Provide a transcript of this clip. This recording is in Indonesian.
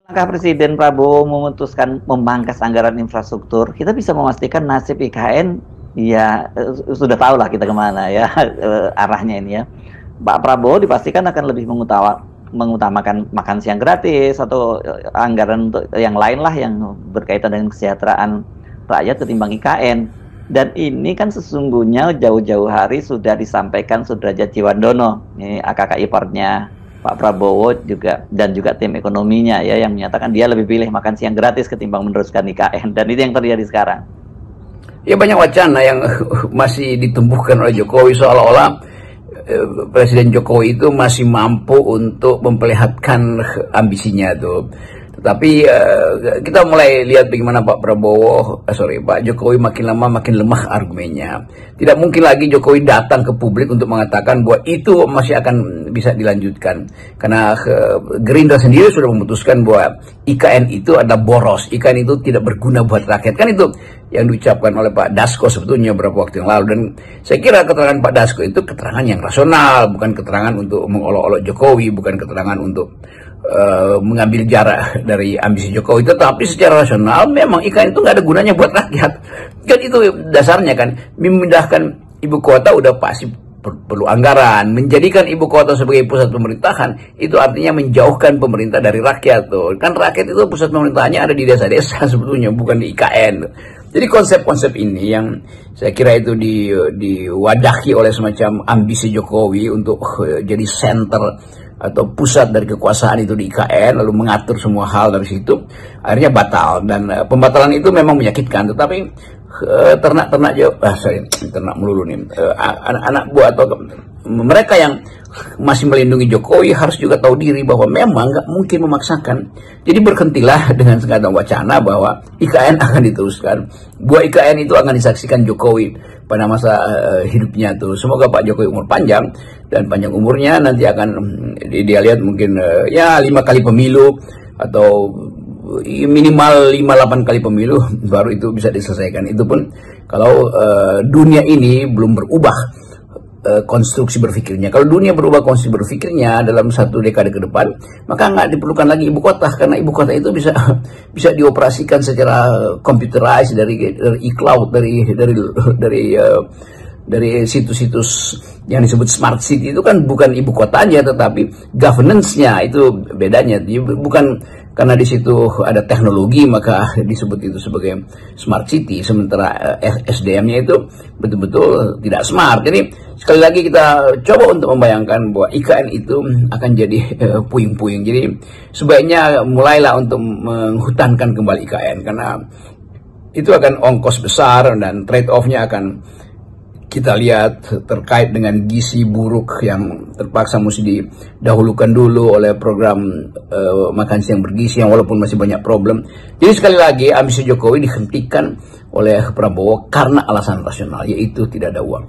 Langkah Presiden Prabowo memutuskan memangkas anggaran infrastruktur, kita bisa memastikan nasib IKN ya sudah tahu lah kita kemana ya arahnya ini ya. Pak Prabowo dipastikan akan lebih mengutamakan makan siang gratis atau anggaran untuk yang lain lah yang berkaitan dengan kesejahteraan rakyat ketimbang IKN. Dan ini kan sesungguhnya jauh-jauh hari sudah disampaikan Sudrajat Jiwandono, ini AKK iparnya Pak Prabowo juga, dan juga tim ekonominya ya, yang menyatakan dia lebih pilih makan siang gratis ketimbang meneruskan IKN, dan itu yang terjadi sekarang. Ya, banyak wacana yang masih ditumbuhkan oleh Jokowi seolah-olah Presiden Jokowi itu masih mampu untuk memperlihatkan ambisinya tuh. Tetapi kita mulai lihat bagaimana Pak Jokowi makin lama makin lemah argumennya. Tidak mungkin lagi Jokowi datang ke publik untuk mengatakan bahwa itu masih akan bisa dilanjutkan. Karena Gerindra sendiri sudah memutuskan bahwa IKN itu adalah boros. IKN itu tidak berguna buat rakyat. Kan itu yang diucapkan oleh Pak Dasko sebetulnya beberapa waktu yang lalu. Dan saya kira keterangan Pak Dasko itu keterangan yang rasional. Bukan keterangan untuk mengolok-olok Jokowi. Bukan keterangan untuk mengambil jarak dari ambisi Jokowi, tetapi secara rasional memang IKN itu nggak ada gunanya buat rakyat. Kan itu dasarnya kan, memindahkan ibu kota udah pasti perlu anggaran, menjadikan ibu kota sebagai pusat pemerintahan itu artinya menjauhkan pemerintah dari rakyat tuh. Kan rakyat itu pusat pemerintahannya ada di desa-desa sebetulnya, bukan di IKN. Jadi konsep-konsep ini yang saya kira itu diwadahi oleh semacam ambisi Jokowi untuk jadi center atau pusat dari kekuasaan itu di IKN, lalu mengatur semua hal dari situ, akhirnya batal. Dan pembatalan itu memang menyakitkan. Tetapi ternak melulu nih, anak-anak buah atau mereka yang masih melindungi Jokowi harus juga tahu diri bahwa memang nggak mungkin memaksakan. Jadi berhentilah dengan segala wacana bahwa IKN akan diteruskan. Buah IKN itu akan disaksikan Jokowi pada masa hidupnya tuh. Semoga Pak Jokowi umur panjang, dan panjang umurnya nanti akan dia lihat mungkin ya 5 kali pemilu atau minimal 5-8 kali pemilu baru itu bisa diselesaikan. Itu pun kalau dunia ini belum berubah konstruksi berpikirnya. Kalau dunia berubah konstruksi berpikirnya dalam 1 dekade ke depan, maka nggak diperlukan lagi ibu kota, karena ibu kota itu bisa dioperasikan secara computerized dari e-cloud, dari situs-situs yang disebut smart city. Itu kan bukan ibu kotanya, tetapi governance-nya itu bedanya. Bukan karena di situ ada teknologi maka disebut itu sebagai smart city, sementara SDM-nya itu betul-betul tidak smart. Jadi sekali lagi kita coba untuk membayangkan bahwa IKN itu akan jadi puing-puing. Jadi sebaiknya mulailah untuk menghutankan kembali IKN, karena itu akan ongkos besar dan trade-off-nya akan kita lihat terkait dengan gizi buruk yang terpaksa mesti didahulukan dulu oleh program makan siang bergizi yang walaupun masih banyak problem. Jadi sekali lagi ambisi Jokowi dihentikan oleh Prabowo karena alasan rasional, yaitu tidak ada uang.